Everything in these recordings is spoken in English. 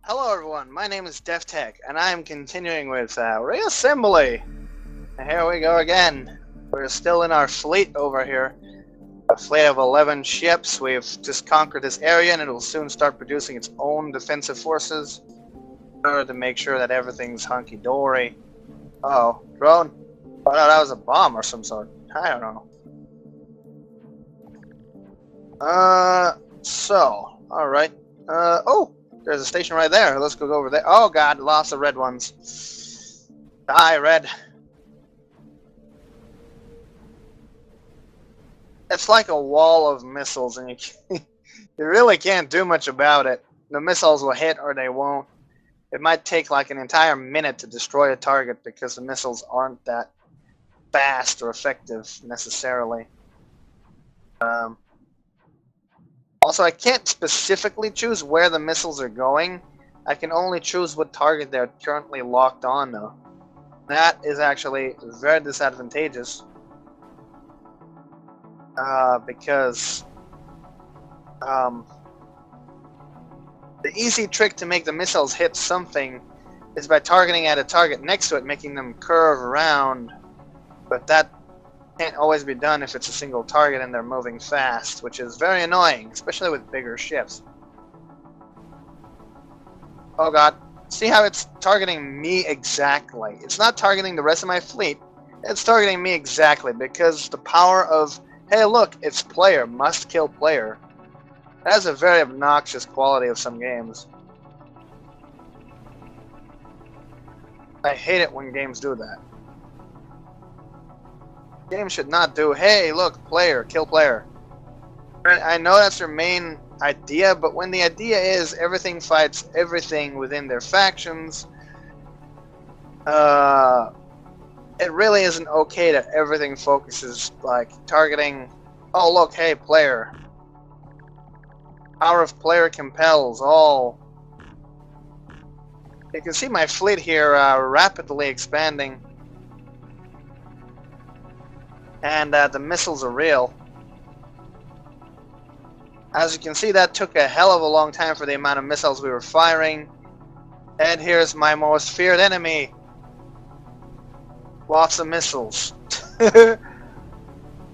Hello everyone, my name is DeathTech, and I am continuing with Reassembly. And here we go again. We're still in our fleet over here. A fleet of 11 ships. We've just conquered this area and it will soon start producing its own defensive forces in order to make sure that everything's hunky-dory. Uh-oh, drone? Oh no, that was a bomb or some sort. I don't know. Alright. Oh! There's a station right there. Let's go over there. Oh god, lots of red ones. Die, red. It's like a wall of missiles, and you really can't do much about it. The missiles will hit or they won't. It might take like an entire minute to destroy a target because the missiles aren't that fast or effective necessarily. Also, I can't specifically choose where the missiles are going. I can only choose what target they're currently locked on, though. That is actually very disadvantageous. Because the easy trick to make the missiles hit something is by targeting at a target next to it, making them curve around. But that can't always be done if it's a single target and they're moving fast, which is very annoying, especially with bigger ships. Oh god. See how it's targeting me exactly. It's not targeting the rest of my fleet. It's targeting me exactly because the power of, hey look, it's player, must kill player. That is a very obnoxious quality of some games. I hate it when games do that. Games should not do, hey look, player, kill player. I know that's their main idea, but when the idea is everything fights everything within their factions, it really isn't okay that everything focuses like targeting, oh look, hey player. Power of player compels all. You can see my fleet here rapidly expanding. And the missiles are real. As you can see, that took a hell of a long time for the amount of missiles we were firing. And here's my most feared enemy. Lots of missiles.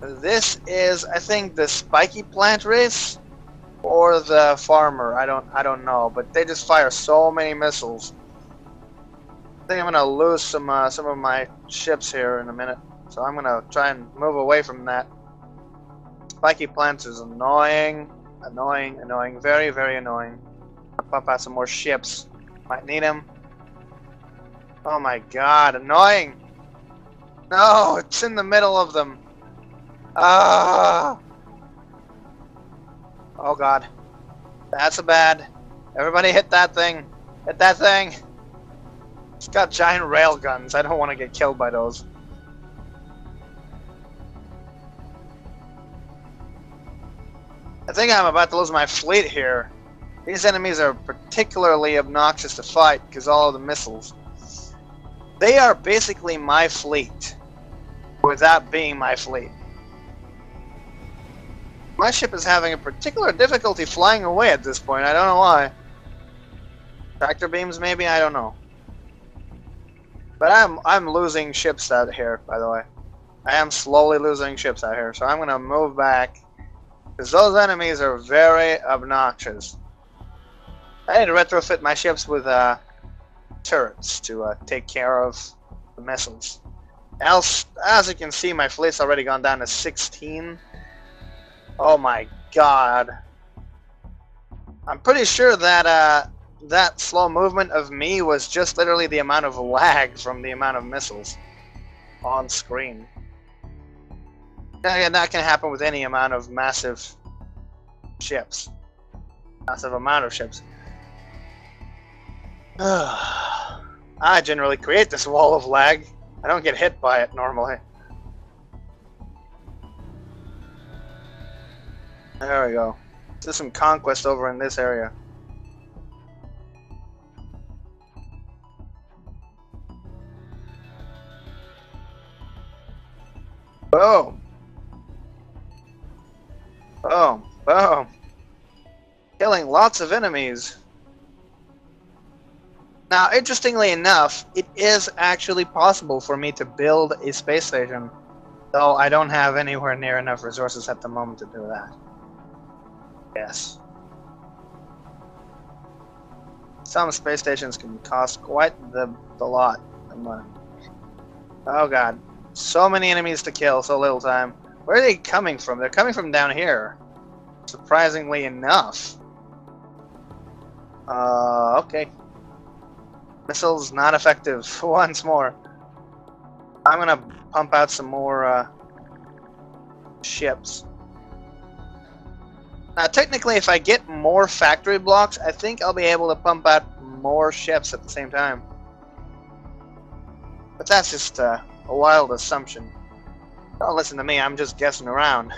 This is, I think, the spiky plant race or the farmer. I don't know, but they just fire so many missiles. I think I'm gonna lose some of my ships here in a minute. So I'm gonna try and move away from that. Spiky plants is annoying. Annoying, annoying, very, very annoying. I'll pump out some more ships. Might need them. Oh my god, annoying! No, it's in the middle of them. Ah! Oh god. That's a bad. Everybody hit that thing. Hit that thing! It's got giant rail guns. I don't want to get killed by those. I think I'm about to lose my fleet here. These enemies are particularly obnoxious to fight because all of the missiles. They are basically my fleet without being my fleet. My ship is having a particular difficulty flying away at this point. I don't know why. Tractor beams maybe? I don't know. But I'm losing ships out here, by the way. I am slowly losing ships out here, so I'm gonna move back. Because those enemies are very obnoxious. I need to retrofit my ships with turrets to take care of the missiles. Else, as you can see, my fleet's already gone down to 16. Oh my god. I'm pretty sure that that slow movement of me was just literally the amount of lag from the amount of missiles on screen. Yeah, that can happen with any amount of massive ships. Massive amount of ships. I generally create this wall of lag. I don't get hit by it normally. There we go. There's some conquest over in this area. Boom! Boom! Boom! Killing lots of enemies. Now, interestingly enough, it is actually possible for me to build a space station, though I don't have anywhere near enough resources at the moment to do that. Yes. Some space stations can cost quite the lot of money. Oh god. So many enemies to kill, so little time. Where are they coming from? They're coming from down here. Surprisingly enough. Okay. Missiles not effective once more. I'm gonna pump out some more ships. Now, technically, if I get more factory blocks, I think I'll be able to pump out more ships at the same time. But that's just a wild assumption. Don't listen to me, I'm just guessing around.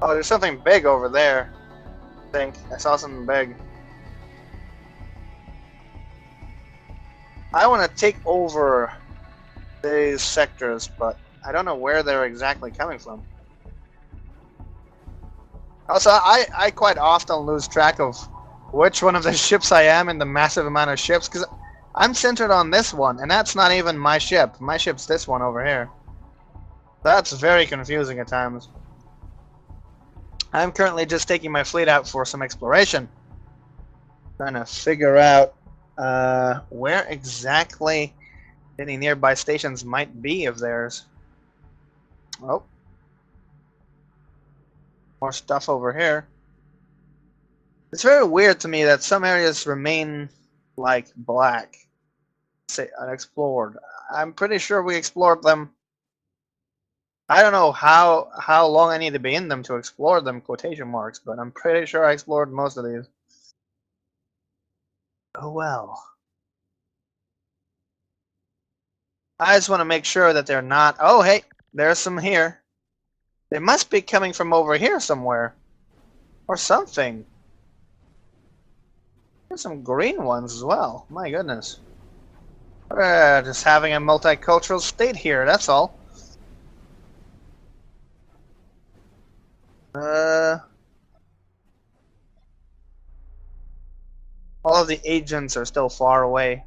Oh, there's something big over there. I think. I saw something big. I want to take over these sectors, but I don't know where they're exactly coming from. Also, I quite often lose track of which one of the ships I am in the massive amount of ships, because I'm centered on this one, and that's not even my ship. My ship's this one over here. That's very confusing at times. I'm currently just taking my fleet out for some exploration. Trying to figure out where exactly any nearby stations might be of theirs. Oh. More stuff over here. It's very weird to me that some areas remain like black, say unexplored. I'm pretty sure we explored them. I don't know how long I need to be in them to explore them, quotation marks, but I'm pretty sure I explored most of these. Oh well. I just want to make sure that they're not. Oh hey, there's some here. They must be coming from over here somewhere. Or something. There's some green ones as well. My goodness. We're just having a multicultural state here, that's all. All of the agents are still far away.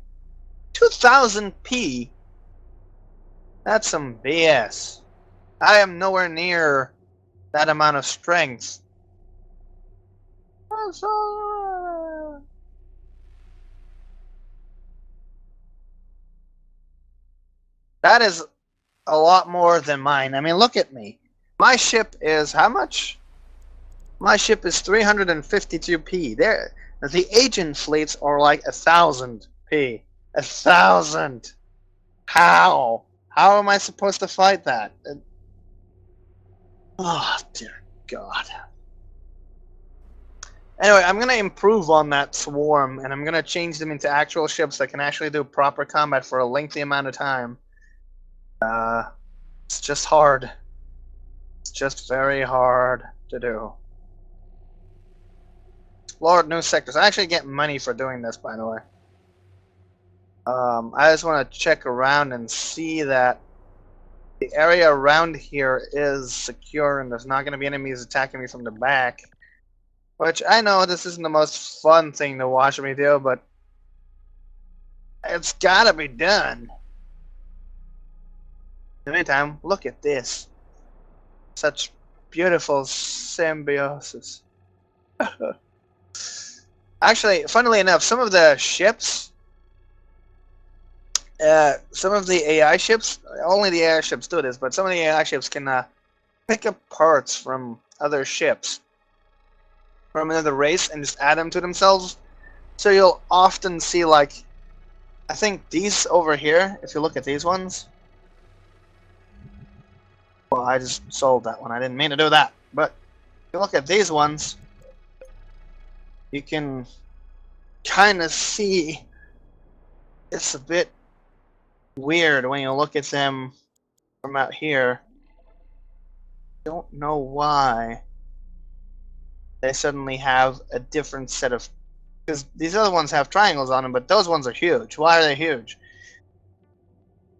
2000p? That's some BS. I am nowhere near that amount of strength. That is a lot more than mine. I mean, look at me. My ship is how much? My ship is 352p. There, the agent fleets are like 1000p. 1000. How? How am I supposed to fight that? Oh dear God. Anyway, I'm gonna improve on that swarm, and I'm gonna change them into actual ships that can actually do proper combat for a lengthy amount of time. It's just hard. It's just very hard to do. Explore new sectors. I actually get money for doing this, by the way. I just want to check around and see that the area around here is secure and there's not going to be enemies attacking me from the back. Which, I know this isn't the most fun thing to watch me do, but it's gotta be done. In the meantime, look at this. Such beautiful symbiosis. Actually, funnily enough, some of the ships, some of the AI ships, only the AI ships do this, but some of the AI ships can pick up parts from other ships, from another race, and just add them to themselves. So you'll often see, like, I think these over here, if you look at these ones. Well, I just sold that one. I didn't mean to do that. But if you look at these ones, you can kind of see it's a bit weird when you look at them from out here. Don't know why they suddenly have a different set of... Because these other ones have triangles on them, but those ones are huge. Why are they huge?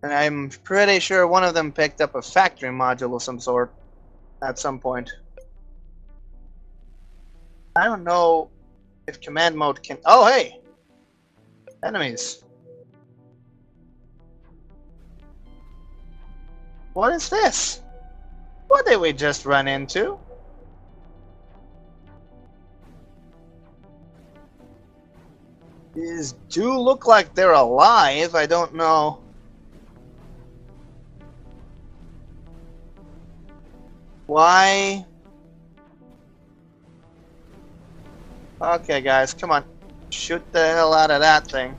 And I'm pretty sure one of them picked up a factory module of some sort at some point. I don't know if command mode can... Oh, hey! Enemies. What is this? What did we just run into? These do look like they're alive. I don't know. Why? Okay, guys, come on. Shoot the hell out of that thing.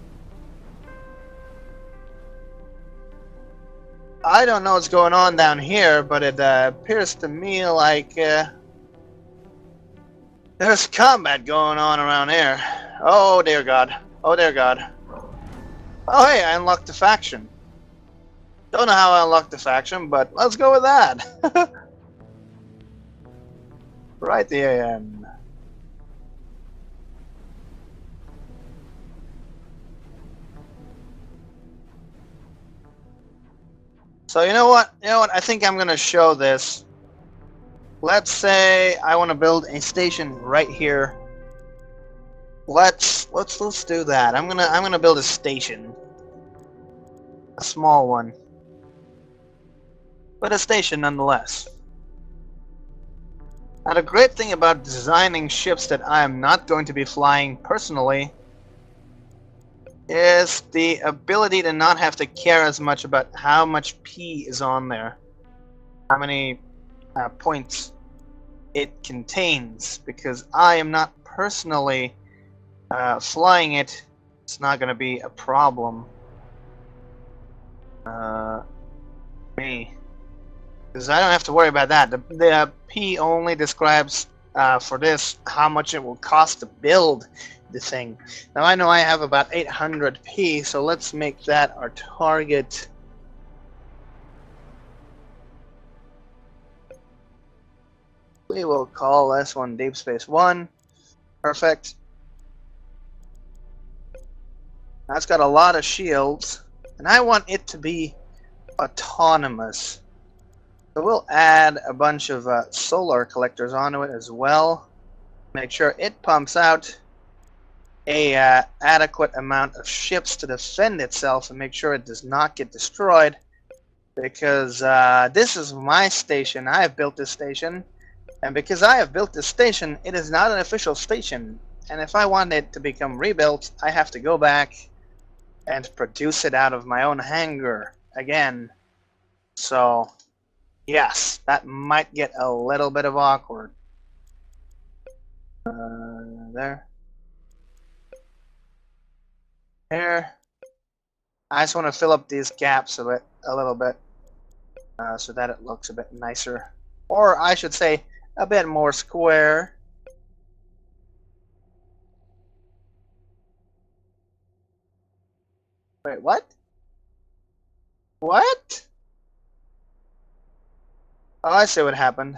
I don't know what's going on down here, but it appears to me like there's combat going on around here. Oh dear God. Oh dear God. Oh hey, I unlocked the faction. Don't know how I unlocked the faction, but let's go with that. Right then. So you know what? I think I'm gonna show this. Let's say I want to build a station right here. Let's do that. I'm gonna build a station. A small one. But a station nonetheless. Now the great thing about designing ships that I am not going to be flying personally is the ability to not have to care as much about how much P is on there. How many points it contains. Because I am not personally flying it, it's not going to be a problem. Me. Because I don't have to worry about that. The P only describes for this how much it will cost to build the thing. Now I know I have about 800 P, so let's make that our target. We will call this one Deep Space 1. Perfect. That's got a lot of shields, and I want it to be autonomous. So we'll add a bunch of solar collectors onto it as well. Make sure it pumps out a adequate amount of ships to defend itself and make sure it does not get destroyed. Because this is my station. I have built this station. And because I have built this station, it is not an official station. And if I want it to become rebuilt, I have to go back and produce it out of my own hangar again. So, yes, that might get a little bit of awkward. There. Here. I just want to fill up these gaps a little bit, so that it looks a bit nicer. Or I should say, a bit more square. Wait, what? What? Oh, I see what happened.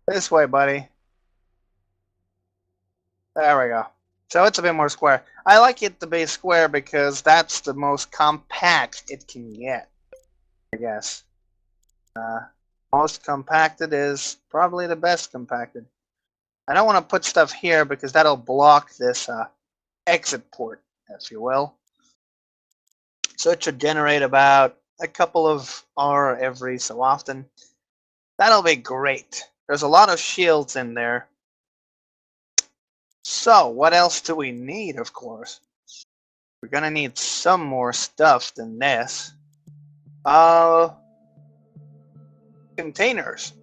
This way, buddy. There we go. So it's a bit more square. I like it to be square because that's the most compact it can get, I guess. Most compacted is probably the best compacted. I don't want to put stuff here because that'll block this exit port, if you will. So it should generate about a couple of R every so often. That'll be great. There's a lot of shields in there. So, what else do we need, of course? We're gonna need some more stuff than this. Containers,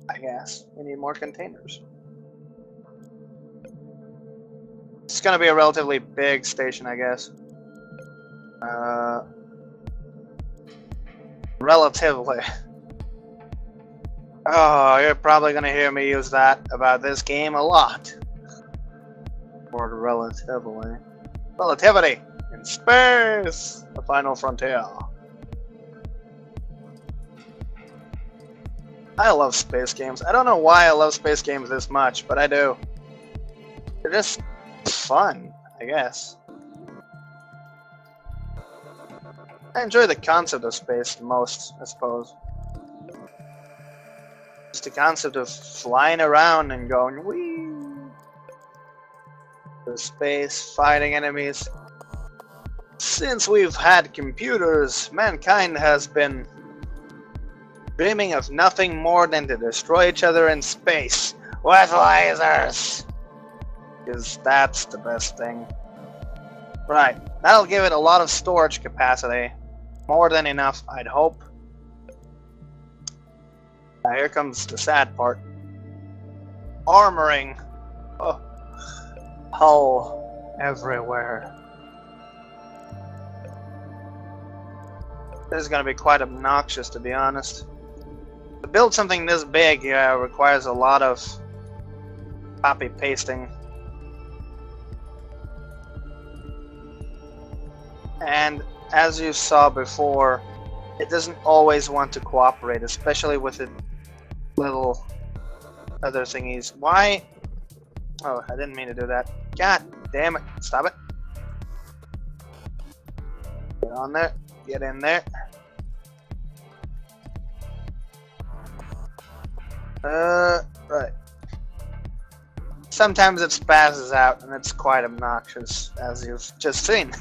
I guess. We need more containers. It's gonna be a relatively big station, I guess. Relatively. Oh, you're probably gonna hear me use that about this game a lot. Word relatively. Relativity in space, the final frontier. I love space games. I don't know why I love space games this much, but I do. They're just fun, I guess. I enjoy the concept of space the most, I suppose. Just the concept of flying around and going, whee! to space, fighting enemies. Since we've had computers, mankind has been dreaming of nothing more than to destroy each other in space with lasers. Because that's the best thing. Right, that'll give it a lot of storage capacity. More than enough, I'd hope. Now here comes the sad part. Armoring. Oh. Hull everywhere. This is going to be quite obnoxious, to be honest. To build something this big requires a lot of copy-pasting. And as you saw before, it doesn't always want to cooperate, especially with the little other thingies. Why? Oh, I didn't mean to do that. God damn it. Stop it. Get on there. Get in there. Right. Sometimes it spazzes out, and it's quite obnoxious, as you've just seen.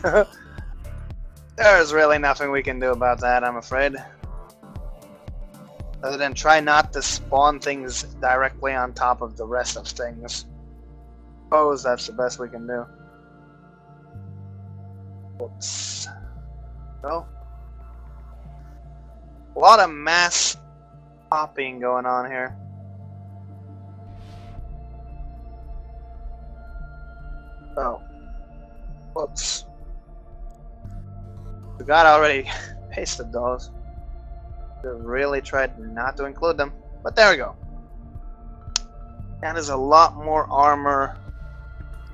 There's really nothing we can do about that, I'm afraid. Other than try not to spawn things directly on top of the rest of things. Suppose that's the best we can do. Whoops. So, a lot of mass copying going on here. Oh. Whoops. Forgot I already pasted those. I really tried not to include them. But there we go. That is a lot more armor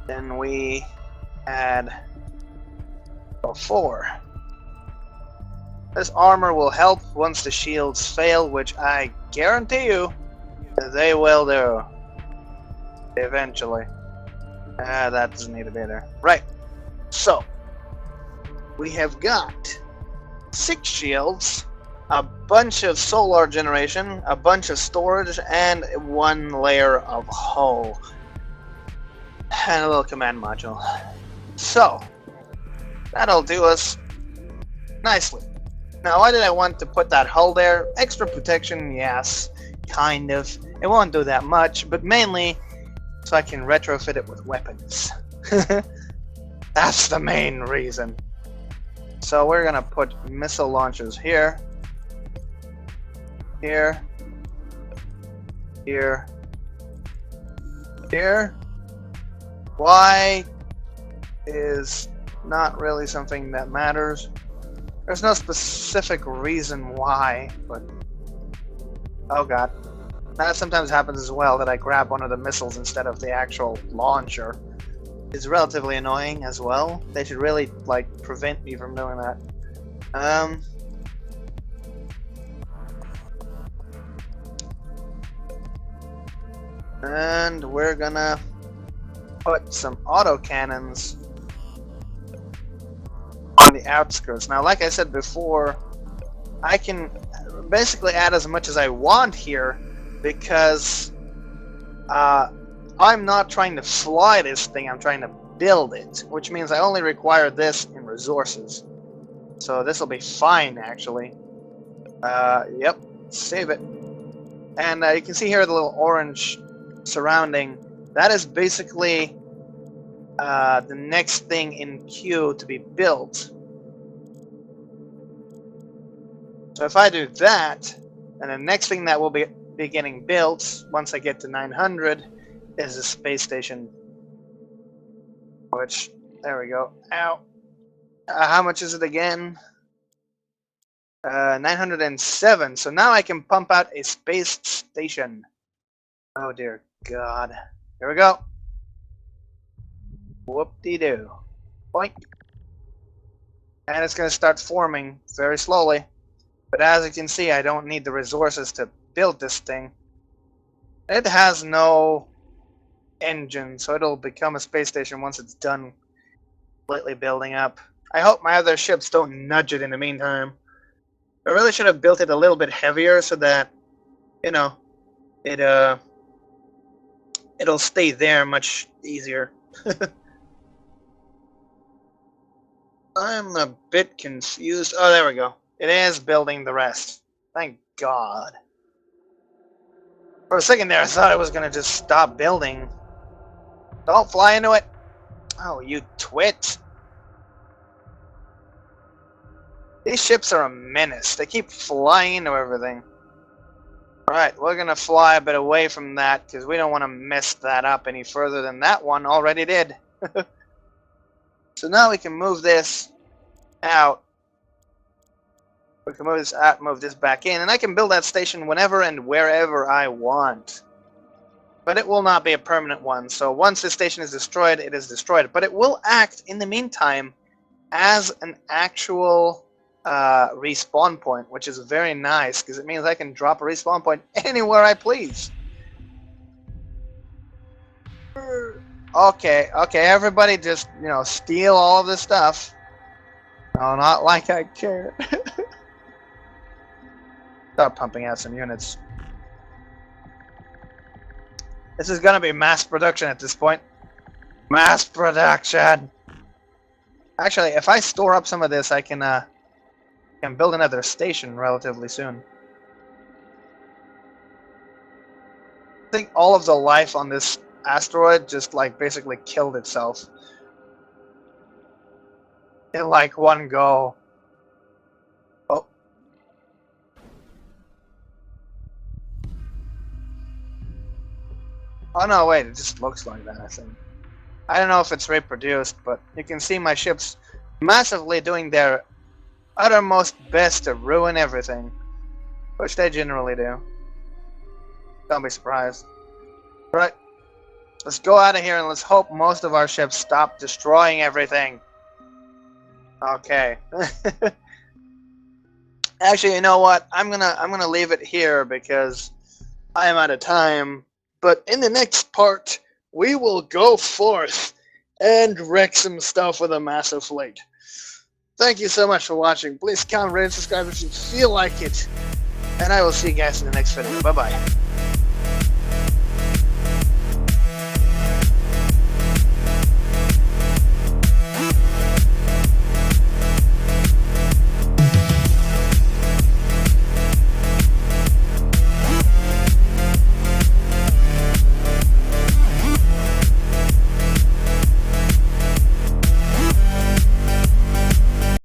than we had before. This armor will help once the shields fail, which I guarantee you they will do. Eventually. That doesn't need to be there. Right. So, we have got 6 shields, a bunch of solar generation, a bunch of storage, and 1 layer of hull. And a little command module. So, that'll do us nicely. Now, why did I want to put that hull there? Extra protection, yes, kind of. It won't do that much, but mainly so I can retrofit it with weapons. That's the main reason. So we're gonna put missile launchers here, here, here, here. Why is not really something that matters. There's no specific reason why, but oh god. That sometimes happens as well, that I grab one of the missiles instead of the actual launcher. It's relatively annoying as well. They should really, like, prevent me from doing that. And we're gonna put some autocannons on the outskirts. Now, like I said before, I can basically add as much as I want here because I'm not trying to fly this thing, I'm trying to build it, which means I only require this in resources. So this will be fine, actually. Yep, save it. And you can see here the little orange surrounding. That is basically the next thing in queue to be built. So if I do that, then the next thing that will be getting built once I get to 900 is a space station. Which, there we go. Ow. How much is it again? 907. So now I can pump out a space station. Oh dear God. Here we go. Whoop-de-doo. Boink. And it's going to start forming very slowly. But as you can see, I don't need the resources to build this thing. It has no engine, so it'll become a space station once it's done completely building up. I hope my other ships don't nudge it in the meantime. I really should have built it a little bit heavier so that, you know, it'll stay there much easier. I'm a bit confused. Oh, there we go. It is building the rest. Thank God. For a second there, I thought it was going to just stop building. Don't fly into it. Oh, you twit. These ships are a menace. They keep flying into everything. Alright, we're going to fly a bit away from that because we don't want to mess that up any further than that one already did. So now we can move this out. We can move this out, move this back in, and I can build that station whenever and wherever I want. But it will not be a permanent one, so once this station is destroyed, it is destroyed. But it will act, in the meantime, as an actual respawn point, which is very nice, because it means I can drop a respawn point anywhere I please. Okay, everybody just, steal all of this stuff. No, not like I care. Start pumping out some units. This is gonna be mass production at this point. Mass production! Actually, if I store up some of this, I can build another station relatively soon. I think all of the life on this asteroid just, basically killed itself. In, one go. Oh. Oh no, wait, it just looks like that, I think. I don't know if it's reproduced, but you can see my ships massively doing their uttermost best to ruin everything. Which they generally do. Don't be surprised. Right. Let's go out of here and let's hope most of our ships stop destroying everything. Okay. Actually, you know what? I'm gonna leave it here because I am out of time. But in the next part, we will go forth and wreck some stuff with a massive fleet. Thank you so much for watching. Please comment, rate, and subscribe if you feel like it. And I will see you guys in the next video. Bye-bye.